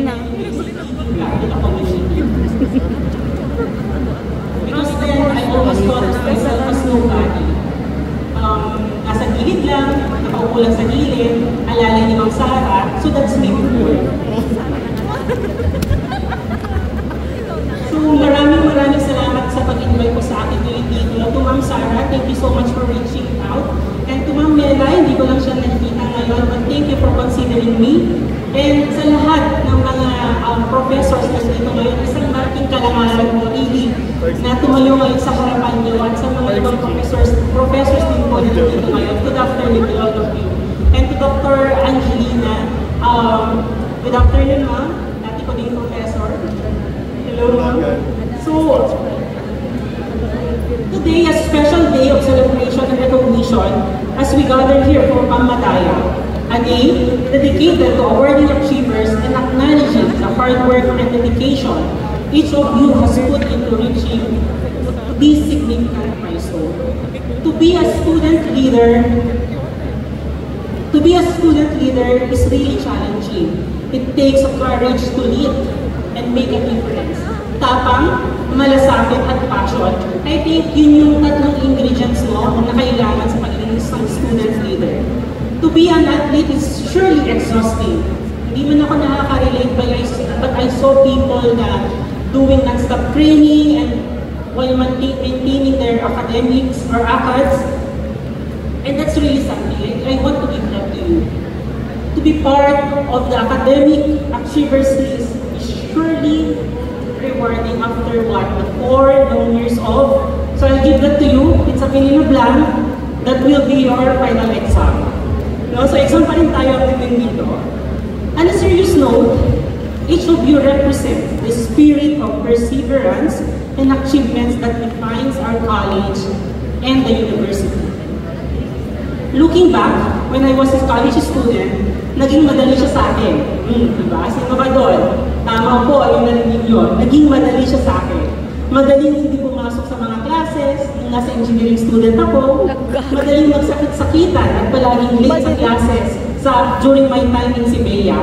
na. Because then, I always thought myself as nobody. Nasa gilid lang, nakaupo lang sa gilid, alalay ni Ma'am Sara, so that's me before. So maraming salamat sa pag-invite ko sa akin ngayon dito. To Ma'am Sara, thank you so much for reaching out. And to Ma'am Mela, hindi ko lang siya nakikita ngayon, but thank you for considering me. And sa lahat ng mga professors na dito ngayon, isang malaking kalangalan mo, really, na tumayo ngayon sa harapan niyo at sa mga ibang professors din po na dito ngayon. Good afternoon to all of you. And to Dr. Angelina, good afternoon, ma'am. Dati ko din professor. Hello, ma'am. So, today is a special day of celebration and recognition as we gather here for Pamataya. A day dedicated to awarding achievers and acknowledging the hard work and dedication each of you has put into reaching this significant milestone. To be a student leader is really challenging. It takes courage to lead and make a difference. Tapang, malasakit at passion. I think yun yung tatlong ingredients mo na kailangan sa pagiging isang student leader. To be an athlete is surely exhausting. Hindi man ako nakaka-relate but I saw people na doing non-stop training and while maintaining their academics or ACADS. And that's really something. I want to give that to you. To be part of the academic achievers list is surely rewarding after what? The 4 long years of. So I'll give that to you. It's a fill in the blank. That will be your final exam. No? So exam pa rin tayo dito. On a serious note, each of you represents the spirit of perseverance and achievements that defines our college and the university. Looking back, when I was a college student, naging madali siya sa akin. Diba? Sino ba doon? Tama po, yung narinig yun. Naging madali siya sa akin. Madaling hindi pumasok sa mga classes, nung nasa engineering student ako. Madaling magsakit-sakitan at palaging late sa classes during my time in Sibeya.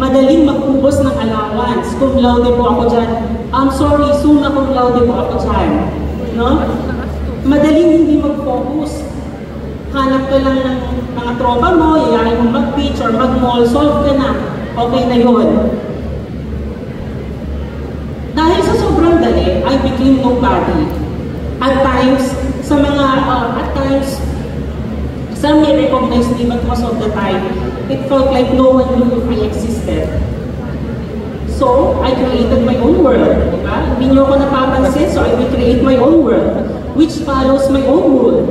Madaling mag-ubos ng allowance. Cum laude po ako dyan. I'm sorry, summa cum laude po ako dyan. No? Madaling hindi mag-focus. Hanap ka lang ng mga tropa mo, yayain mo mag-beach or mag-mall, solve ka na. Okay na yun. Dahil sa sobrang dali, I became nobody. At times, some may recognize me, but most of the time, it felt like no one knew if I existed. So, I created my own world. Diba? Hindi niyo ako napapansin, so I will create my own world, which follows my own rule.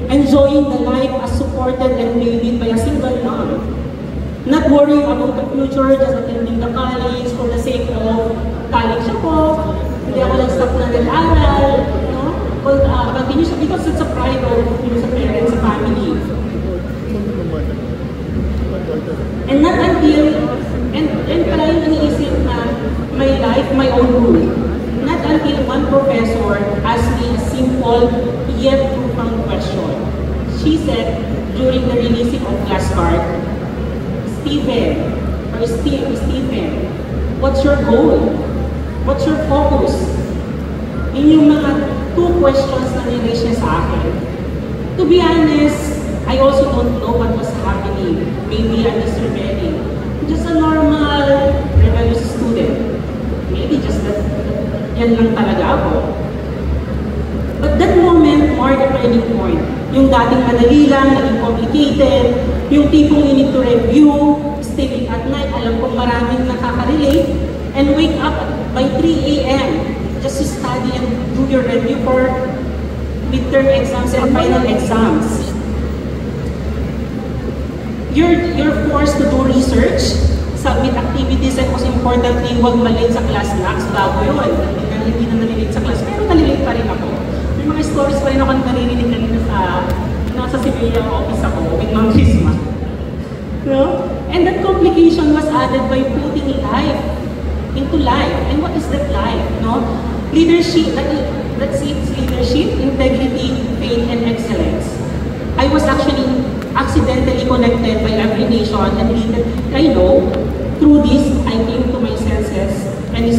Enjoying the life as supported and made by a single mom. Not worrying about the future, just attending the college for the sake of college ako. Hindi ako lang-stop na nag-aral. No? Continue siya because it's a pride of sa parents, sa family. And not until, and pala yung iniisip na my life, my own rule. Not until one professor asked me a simple yet profound question. She said, during the releasing of class card, Stephen, what's your goal? What's your focus? Yun yung mga 2 questions na nilay siya sa akin. To be honest, I also don't know what was happening. Maybe I'm just rebelling. Just a normal, rebellious student. Maybe just that, yan lang talaga ako. But that moment marked a turning point. Yung dating madali lang, naging complicated, yung tipong you need to review, stay at night, alam kong maraming nakaka-relate, and wake up by 3 a.m. just to study and do your review for midterm exams and final exams. You're forced to do research, submit activities, and most importantly, huwag malate sa class max. Bago yun, hindi na nalilate sa class, pero nalilate pa rin ako. May mga stories pa rin ako naririnig kanina nasa Siberia office ako with Ma'am Christmas. No? And that complication was added by putting life into life. And what is that life? No? Leadership, that's leadership, integrity, faith, and excellence. I was actually accidentally connected by every nation and little I know. Through this, I came to my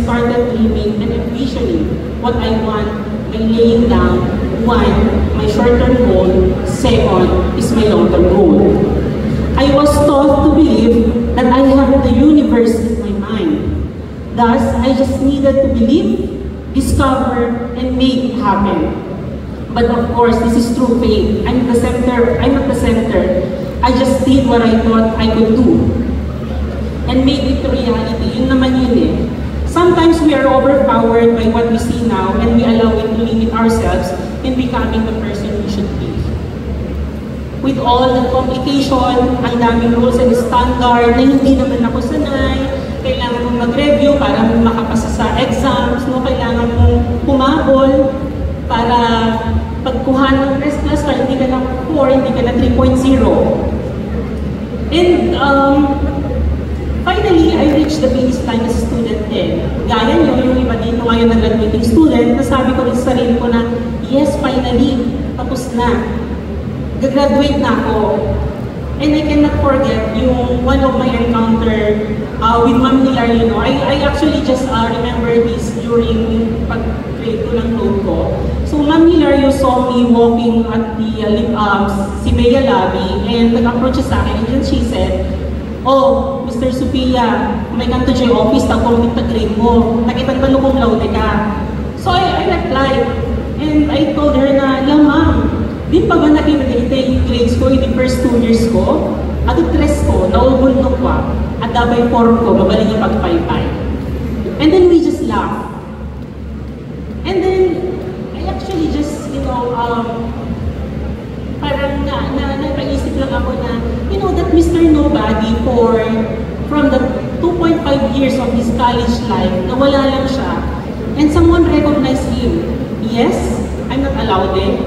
started dreaming and envisioning what I want by laying down, one, my short-term goal, second, is my long-term goal. I was taught to believe that I have the universe in my mind. Thus, I just needed to believe, discover, and make it happen. But of course, this is true faith. I'm at the center. I just did what I thought I could do. And make it a reality. Yun naman yun eh. Sometimes we are overpowered by what we see now and we allow it to limit ourselves in becoming the person we should be. With all the complication, ang daming rules and standard na hindi naman ako sanay, kailangan mong mag-review para makapasa sa exams, no? Kailangan mong humabol para pagkuha ng test class para hindi ka na 4, hindi ka na 3.0. And finally, I reached the finish line as a student din. Gaya nyo, yung iba din ngayon na graduating student, nasabi ko rin sa sarili ko na, yes, finally, tapos na. Gagraduate na ako. And I cannot forget yung one of my encounter with Ma'am Hilario. I actually just remember this during pag-grade ko ng load ko. So Ma'am Hilario saw me walking at the Sibeya lobby and nag-approach sa akin and she said, "Oh, Mr. Sophia, may kanto dyan yung office, tapos grade mo. Nakitang ba nung laude ka?" So I replied and I told her na, "Ma'am, di pa ba nakita yung grades ko, yung first 2 years ko? At yung tres ko, naubol nung kwa, at dabay 4 ko, babaling yung pag-5-5. And then we just laughed. And then, I actually just, parang napaisip lang ako na, that Mr. Nobody from the 2.5 years of his college life, nawala lang siya, and someone recognized him. Yes, I'm not allowed it.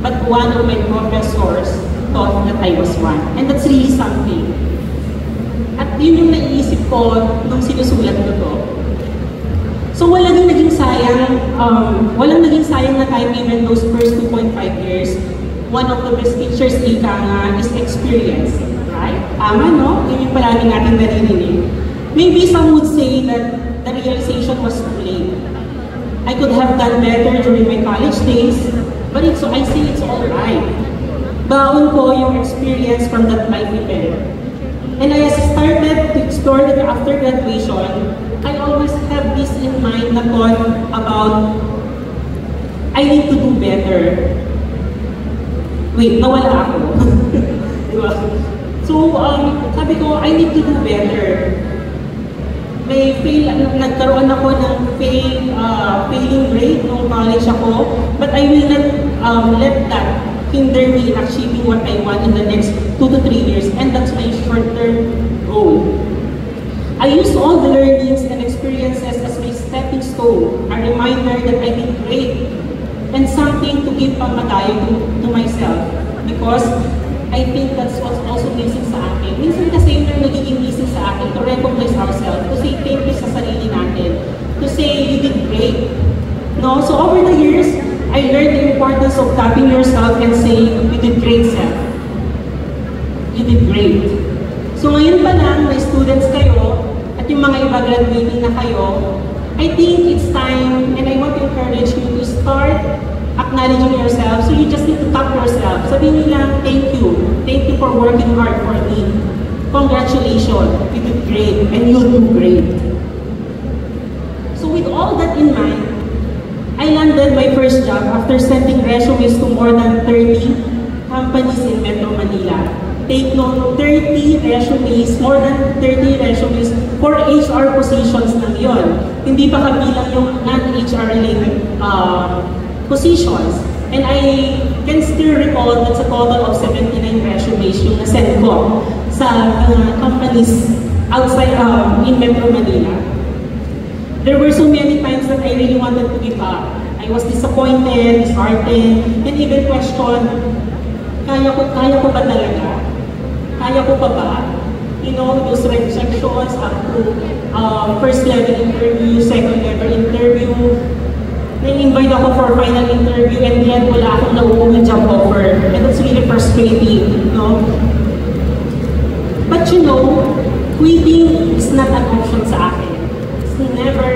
But one of my professors thought that I was one. And that's really something. At yun yung naiisip ko nung sinusulat ko to. So walang naging sayang na time even those first 2.5 years. One of the best teachers ika nga is experience. Right? Tama, no? Yun yung palagi natin naririnig. Maybe some would say that the realization was too late. I could have done better during my college days. But I say it's alright. Baon ko yung experience from that life event. And as I started to explore that after graduation, I always have this in mind na thought about, I need to do better. Wait, nawala ako. Diba? So, sabi ko, I need to do better. Nagkaroon ako ng failing grade nung college ako, but I will not let that hinder me in achieving what I want in the next 2 to 3 years, and that's my short-term goal. I use all the learnings and experiences as my stepping stone, a reminder that I did great, and something to give pamatayo to myself, because I think that's what's also missing sa akin. Minsan kasi yung nagiging missing sa akin to recognize ourselves, to say thank you sa sarili natin, to say you did great. No? So over the years, I learned the importance of tapping yourself and saying, you did great, self. You did great. So ngayon pa lang, na students kayo, at yung mga iba graduating na kayo, I think it's time, and I want to encourage you to start acknowledging yourself. So you just need to tap yourself. Sabihin nila, thank you. Thank you for working hard for me. Congratulations. You did great, and you'll do great. So with all that in mind, I landed my first job after sending resumes to more than 30 companies in Metro Manila. Take note, 30 resumes, more than 30 resumes for HR positions lang yun. Hindi pa kabilang yung non-HR related positions. And I can still recall that's a total of 79 resumes yung na-send ko sa companies outside in Metro Manila. There were so many times that I really wanted to give up. I was disappointed, disheartened, and even questioned, kaya ko ba talaga? Kaya ko pa ba? You know, those rejections up to first level interview, second level interview. Na-invite ako for final interview and then wala akong nauuwi job offer. And that's really frustrating, no? But you know, quitting is not an option sa akin. It's never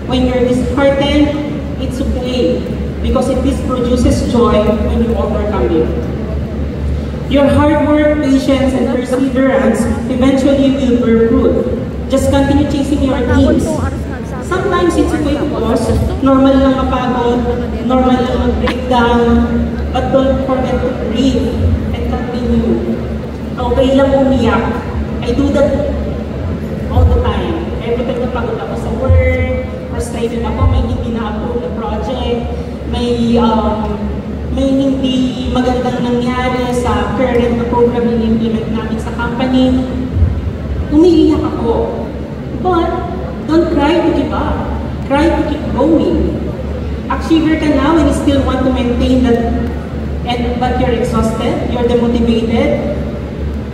When you're disheartened, it's okay because this produces joy when you overcome it. Your hard work, patience, and perseverance eventually will bear fruit. Just continue chasing your dreams. Sometimes it's okay to pause. Normal lang mapagod, normal lang mag-breakdown, but don't forget to breathe and continue. Okay lang umiyak. I do that all the time. Every time na pagod ako sa work, frustrated ako, may hindi na-approve na project, may hindi magandang nangyari sa current na program na implement natin sa company, umiiyak ako. But, don't cry to give up. Cry to keep going. Achiever ka now and you still want to maintain that, but you're exhausted, you're demotivated,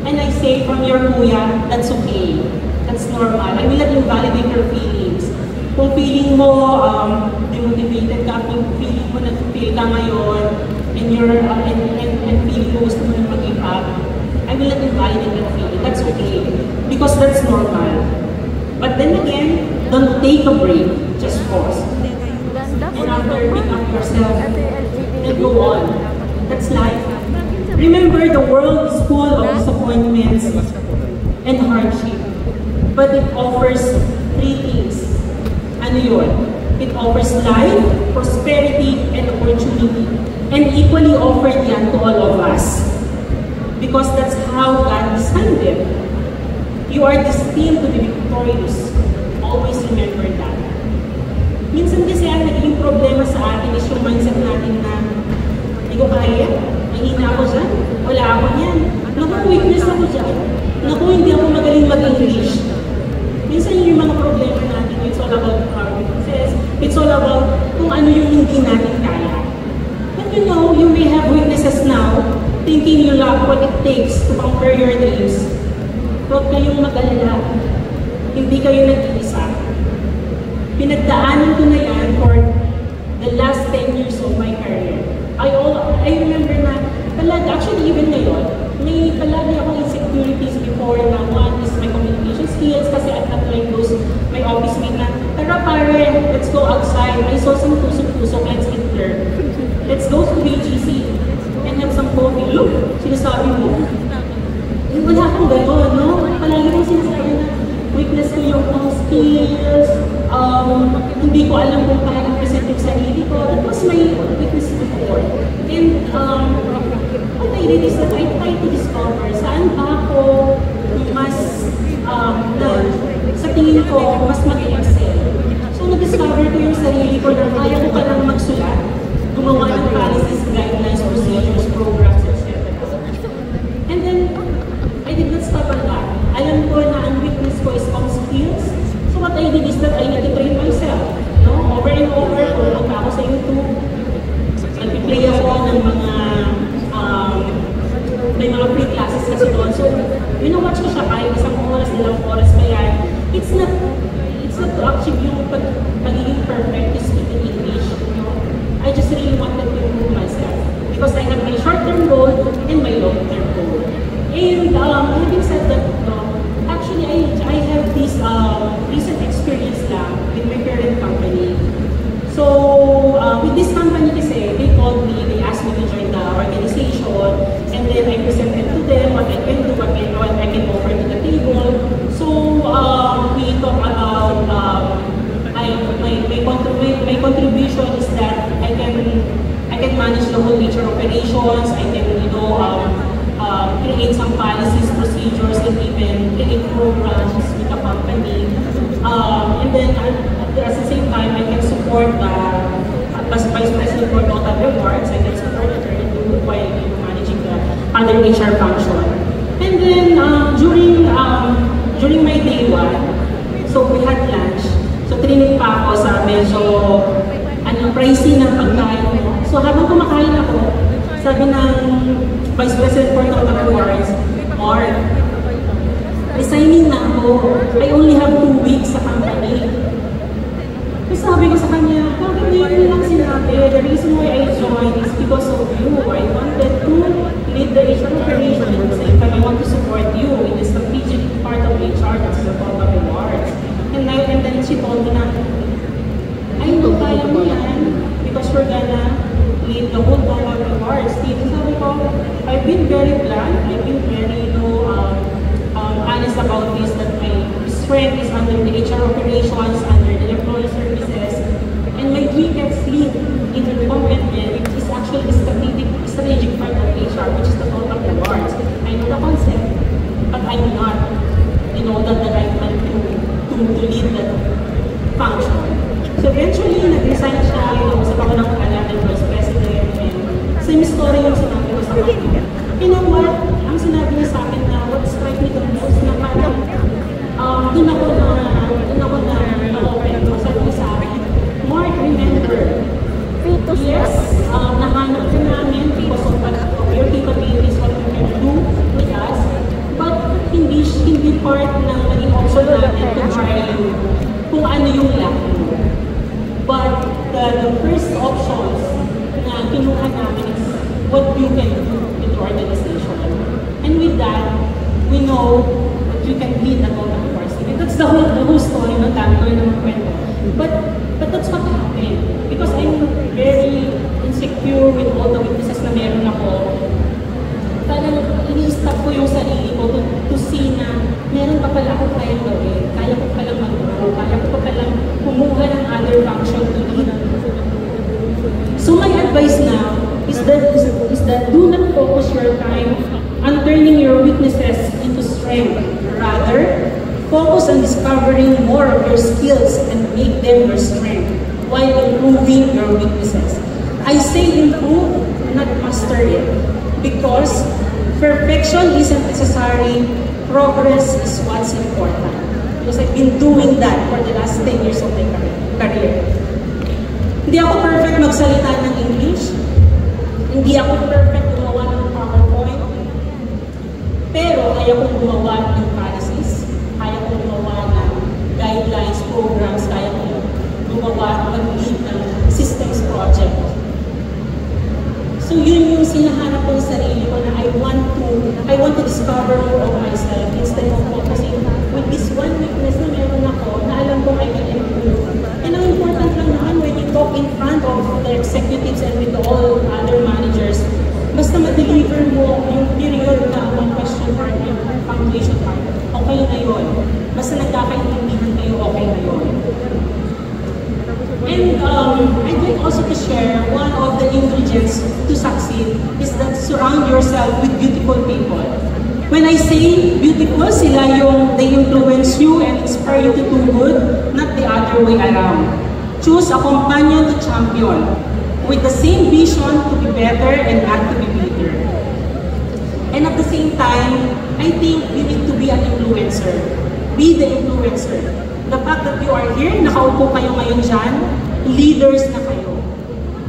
and I say from your kuya, that's okay. That's normal. I will not invalidate your feelings. Kung feeling mo demotivated ka, kung feeling mo nag-feel ka ngayon, and you're and feeling mo gusto mo na mag-give up, I will not invalidate that feeling. That's okay. Because that's normal. But then again, don't take a break. Just pause. And after pick up yourself and go on. That's life. Remember, the world is full of disappointments and hardship. But it offers three things. Ano yun? It offers life, prosperity, and opportunity. And equally offered yan to all of us. Because that's how God designed it. You are destined to be victorious. Always remember that. Minsan kasi ang naging problema sa atin is yung mindset natin na hindi ko kaya, mahina ako dyan, wala ako niyan. Naku, weakness ako dyan. Naku, hindi ako magaling mag-English. Minsan yung mga problema natin, it's all about our weaknesses. It's all about kung ano yung hindi natin kaya. But you know, you may have weaknesses now, thinking you lack what it takes to conquer your dreams. Huwag kayong mag-alala. Hindi kayo nag-iisa. Pinagdaanan ko na yan for the last 10 years of my career. I remember na, actually even ngayon, may palagi akong insecurities before na one is my communication skills kasi I'm not like those, my office mate na, tara pare, let's go outside. I saw some tusok-tusok, let's eat there. Let's go to BGC and have some coffee. Look, sinasabi mo. Wala akong gano'n, no? Palagi kong sinasabi na weakness ko yung skills, hindi ko alam kung paano present yung sarili ko. That was my weakness before. And what I did is that I tried to discover saan ba ako mas, sa tingin ko, mas mag-excel. So, na-discover ko yung sarili ko na kaya ko palang magsulat, gumawa ng policies, guidelines, procedures, programs, etc. And then, I did not stop on that. Alam ko na ang weakness ko is on skills. So what I did is that I need to train myself. No? Over and over, pumunta ako sa YouTube. Nag-play ako ng mga, may mga free classes kasi doon. So, watch ko siya kahit isang oras, dalawang oras pa yan. It's not to achieve yung pagiging perfect to speak in English. I just really wanted to improve myself. Because I have my short-term goal and my long-term goal. And having said that, actually I have this recent experience lang with my current company. So with this company kasi, they called me, they asked me to join the organization, and then I presented to them what I can do, what I can offer to the table. So we talk about my contribution is that I can manage the whole HR operations. I can create some policies, procedures, and even create programs with the company. And then at the same time, I can support as Vice President for Total Rewards. I can support her while managing the other HR function. And then during my day one, so we had lunch. So training pa ako sa medyo pricey ng pagkain. So habang kumakain ako, sabi ng Vice President for Total Rewards, Mark, resigning na ako. I only have 2 weeks sa company. So sabi ko sa kanya, bakit ngayon lang sinabi? The reason why I joined is because of you. I wanted to lead the HR operation at the same time. I want to support you in the strategic part of HR, that's the Total Rewards. And then she told me na, But that's what happened. Because I'm very insecure with all the weaknesses na meron ako. Parang ini-stop ko yung sarili ko to see na meron pa pala ako kayang gawin. Kaya ko palang mag-grow. Kaya ko pa palang kumuha ng other function to lead. So my advice now is that do not focus your time on turning your weaknesses into strength. Rather, focus on discovering more of your skills and make them your strength while improving your weaknesses. I say improve, not master it. Because perfection isn't necessary, progress is what's important. Because I've been doing that for the last 10 years of my career. Hindi ako perfect magsalita ng English. Hindi ako perfect gumawa ng PowerPoint. Pero kaya kong gumawa ng policies, kaya kong gumawa ng guidelines, programs, kaya kong gumawa mag-lead ng systems project. So yun yung sinahanap ko sa sarili ko na I want to discover more of myself instead of focusing with this one weakness na meron ako na alam ko I can improve. And ang important lang naman when you talk in front of the executives and with all other managers, basta ma-deliver mo yung period na one question part, yung foundation part, okay na yun. Basta nagkakaintindihan kayo, okay na yun. And I'd like also to share one of the ingredients to succeed is that surround yourself with beautiful people. When I say beautiful, sila yung they influence you and inspire you to do good, not the other way around. Choose a companion to champion with the same vision to be better and not to be bitter. And at the same time, I think you need to be an influencer. Be the influencer. The fact that you are here, nakaupo kayo ngayon dyan, leaders na kayo.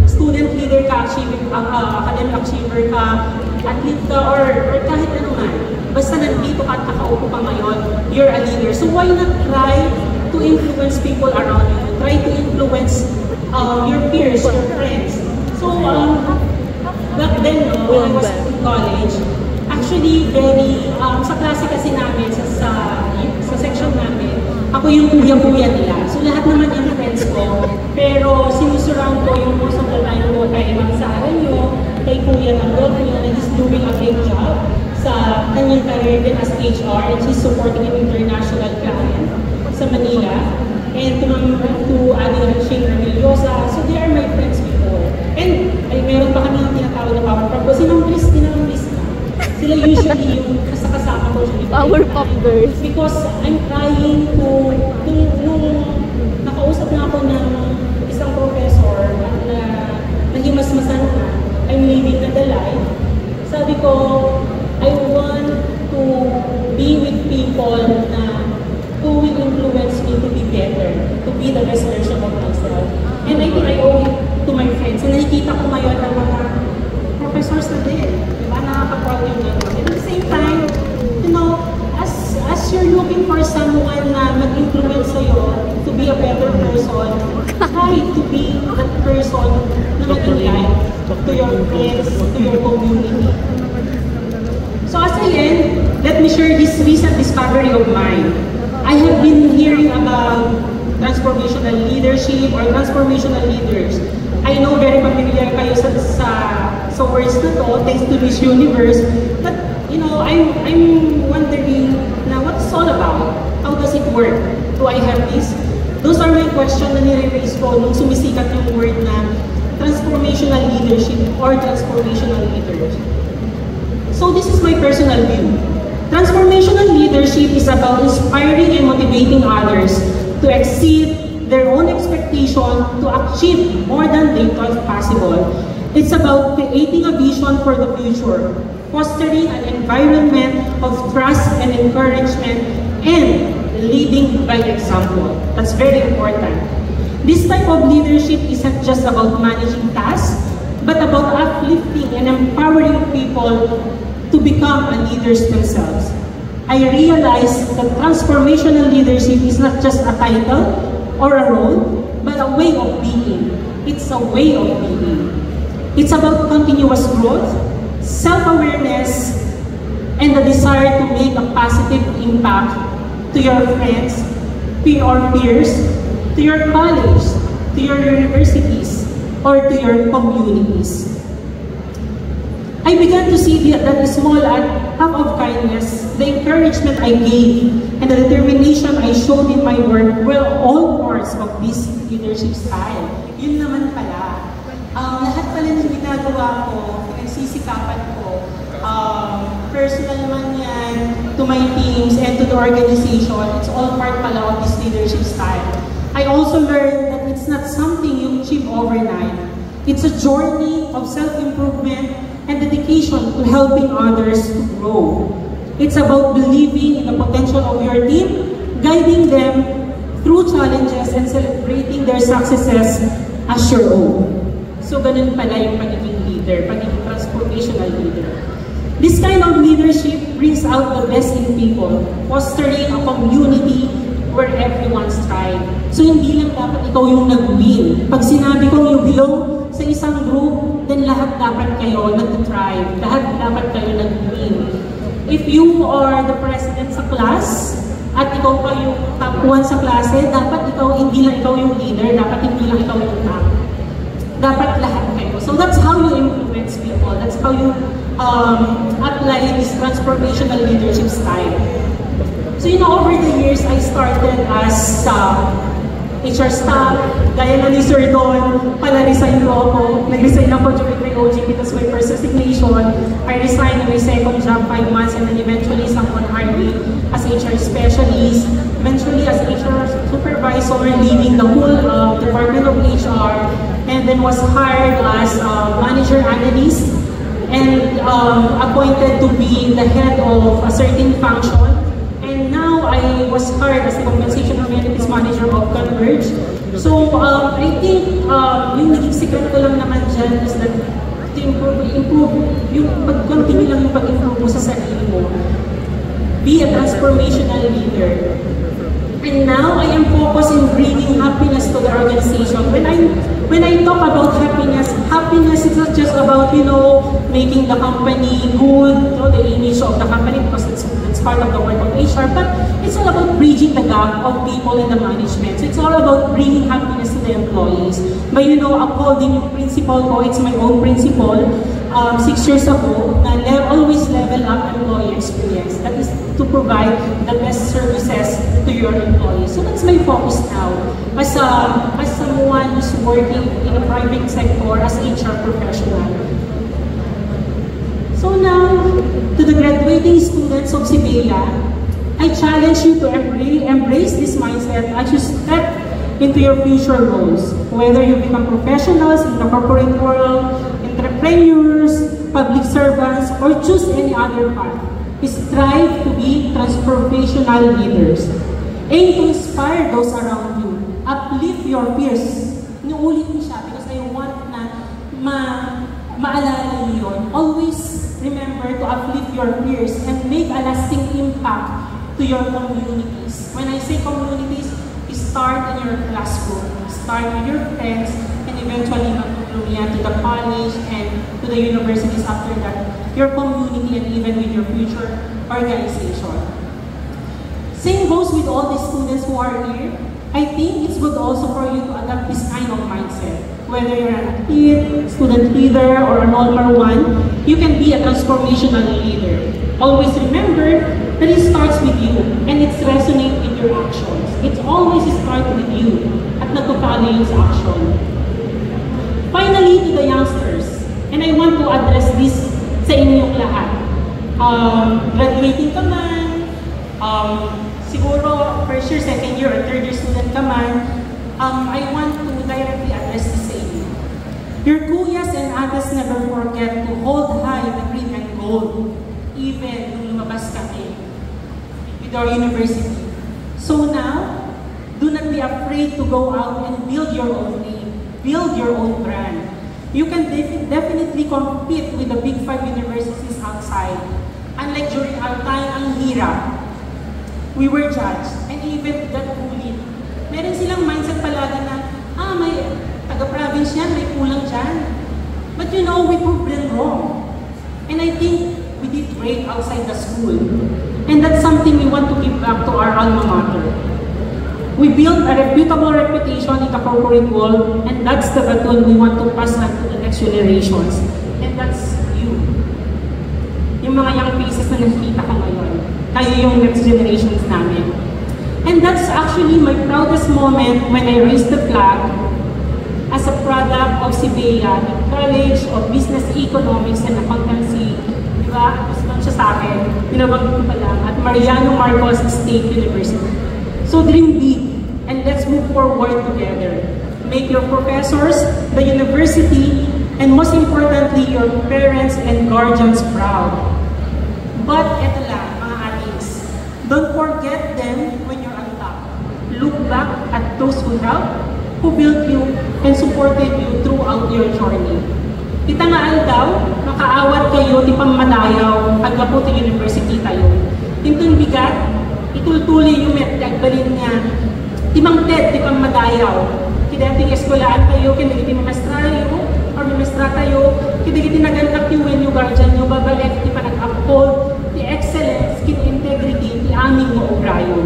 Student leader ka, academic achiever ka, athlete ka, or kahit ano man. Basta nandito ka at nakaupo ka ngayon, you're a leader. So why not try to influence people around you? Try to influence your peers, your friends. So back then, when I was in college, actually sa klase kasi namin, sa section namin, ako yung kuya-kuya nila. So lahat naman yung friends ko. Pero sinusurround ko yung most of the time ko kay Ma'am Sara nyo, kay Kuya Nandol nyo, na he's doing a great job sa kanyang career din as HR, and she's supporting an international client sa Manila. And to Adil Shane Ramillosa. So they are my friends before. And meron pa kami yung tinatawag na power pop. Si Ma'am Christina, sila usually yung kasama ko. Power pop girls. Because I'm trying to, nung nakausap na ako ng isang professor na nahimasmasan na, I'm living na the life. Sabi ko, I want to be with people na who will influence me to be better, to be the best version of myself. And I think I owe it to my friends. And nakikita ko ngayon ng mga professors na din. Diba? Nakaka-proud yung gano'n. And at the same time, you know, as you're looking for someone na mag-influence sa'yo to be a better person, try to be that person na maging light to your friends, to your community. So as I end, let me share this recent discovery of mine. I have been hearing about transformational leadership or transformational leaders. I know very familiar kayo sa words na to, thanks to this universe. But, you know, I'm wondering na what it's all about. How does it work? Do I have this? Those are my questions na nire-raise ko nung sumisikat yung word na transformational leadership or transformational leaders. So this is my personal view. Transformational leadership is about inspiring and motivating others to exceed their own expectation to achieve more than they thought possible. It's about creating a vision for the future, fostering an environment of trust and encouragement, and leading by example. That's very important. This type of leadership isn't just about managing tasks, but about uplifting and empowering people to become leaders themselves. I realize that transformational leadership is not just a title or a role, but a way of being. It's a way of being. It's about continuous growth, self-awareness, and the desire to make a positive impact to your friends, to your peers, to to your college, to your universities, or to your communities. I began to see that the small act of kindness, the encouragement I gave, and the determination I showed in my work were all parts of this leadership style. Yun naman pala. Lahat pala ng ginagawa ko, pinagsisikapan ko, personal man yan, to my teams and to the organization, it's all part pala of this leadership style. I also learned that it's not something you achieve overnight. It's a journey of self-improvement and dedication to helping others to grow. It's about believing in the potential of your team, guiding them through challenges, and celebrating their successes as your own. So ganun pala yung pagiging leader, pagiging transformational leader. This kind of leadership brings out the best in people, fostering a community where everyone strives. So hindi lang dapat ikaw yung nag-win. Pag sinabi kong you belong sa isang group, then lahat dapat kayo nag-thrive. Lahat dapat kayo nag-win. If you are the president sa class, at ikaw pa yung top 1 sa klase, dapat ikaw, hindi lang ikaw yung leader, dapat hindi lang ikaw yung top. Dapat lahat kayo. So that's how you influence people. That's how you apply this transformational leadership style. So over the years, I started as HR staff, gaya na ni Sir Don, pala-resign ko ako. Nag-resign ako during my OJT, because my first resignation. I resigned in my second job 5 months, and then eventually someone hired me as HR specialist, eventually as HR supervisor, leading the whole department of HR, and then was hired as manager analyst, and appointed to be the head of a certain function. And now I was hired as the compensation and benefits manager of Converge. So I think yung naging secret ko lang naman dyan is that to improve, yung pag-continue lang yung pag-improve mo sa sarili mo. Be a transformational leader. And now I am focused in bringing happiness to the organization. When I talk about happiness, happiness is not just about, making the company good, the image of the company, because it's part of the work of HR, but it's all about bridging the gap of people in the management. So it's all about bringing happiness to the employees. But upholding yung principle ko, it's my own principle, 6 years ago, na always level up employee experience. That is to provide the best services to your employees. So that's my focus now. As someone who's working in a private sector as HR professional. So now, to the graduating students of Siberia, I challenge you to embrace this mindset as you step into your future roles. Whether you become professionals in the corporate world, entrepreneurs, public servants, or choose any other path, strive to be transformational leaders. Aim to inspire those around you. Uplift your peers. Inuulit ko siya because I want na maalala niyo yun. Always remember to uplift your peers and make a lasting impact to your communities. When I say communities, start in your classroom, start with your friends, and eventually magtulong yan to the college and to the universities after that, your community, and even with your future organization. Same goes with all the students who are here. I think it's good also for you to adopt this kind of mindset. Whether you're an athlete, student leader, or an all-star one, you can be a transformational leader. Always remember that it starts with you, and it resonates with your actions. It always starts with you, at nagpapalo yung sa action. Finally, to the youngsters, and I want to address this sa inyong lahat. Graduating ka man, siguro first year, second year, or third year student ka man, I want to directly address this sa inyo. Your kuyas and ates never forget to hold high the green and gold, even nung lumabas kami with our university. So now, do not be afraid to go out and build your own name, build your own brand. You can definitely compete with the big 5 universities outside. Unlike during our time, ang hirap. We were judged, and even got bullied. Meron silang mindset palagi na, may taga-province yan, may kulang dyan. But we proved them wrong. And I think we did great outside the school. And that's something we want to give back to our alma mater. We built a reputable reputation in the corporate world, and that's the baton we want to pass on to the next generations. And that's you. Yung mga young faces na nakikita ko ngayon, kayo yung next generations namin. And that's actually my proudest moment when I raised the flag as a product of CBEA, the College of Business Economics and Accountancy. Diba? Gusto lang siya sa akin, pinabanggit ko pa lang, at Mariano Marcos State University. So dream big, and let's move forward together. Make your professors, the university, and most importantly, your parents and guardians proud. But eto lang, mga atis, don't forget them when you're on top. Look back at those who helped, who built you, and supported you throughout your journey. Kita nga daw, makaawat kayo, di pamadayaw, pagkaputi university tayo. Tintong bigat, itultuli yung metagbalin nga, timang ted, di pamadayaw. Kidating eskolaan kayo, kinagiti mamestrayo, or mamestra tayo, kinagiti nagantak yung when you guardian nyo, babalik, di pa nag-uphold, the excellence, kin-integrity, di aming mo obrayo.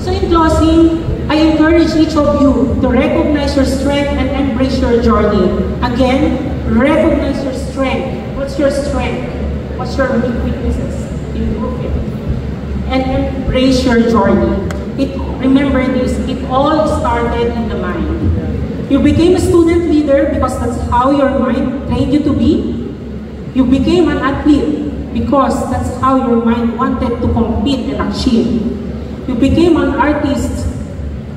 So in closing, I encourage each of you to recognize your strength and embrace your journey. Again, recognize your strength. What's your strength? What's your weaknesses? Improve it. And embrace your journey. Remember this, it all started in the mind. You became a student leader because that's how your mind trained you to be. You became an athlete because that's how your mind wanted to compete and achieve. You became an artist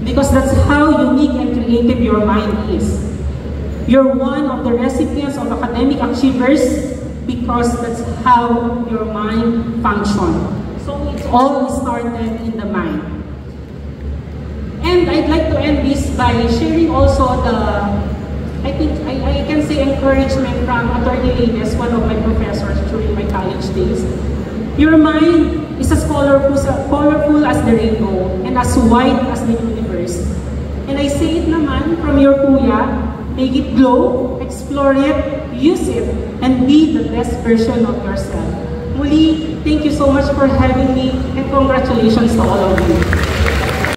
because that's how unique and creative your mind is. You're one of the recipients of academic achievers because that's how your mind functions. So it all started in the mind. And I'd like to end this by sharing also I can say encouragement from Attorney Lines, one of my professors during my college days. Your mind is as colorful as the rainbow and as wide as the universe. And I say it naman from your kuya, make it glow, explore it, use it, and be the best version of yourself. Muli, thank you so much for having me, and congratulations to all of you.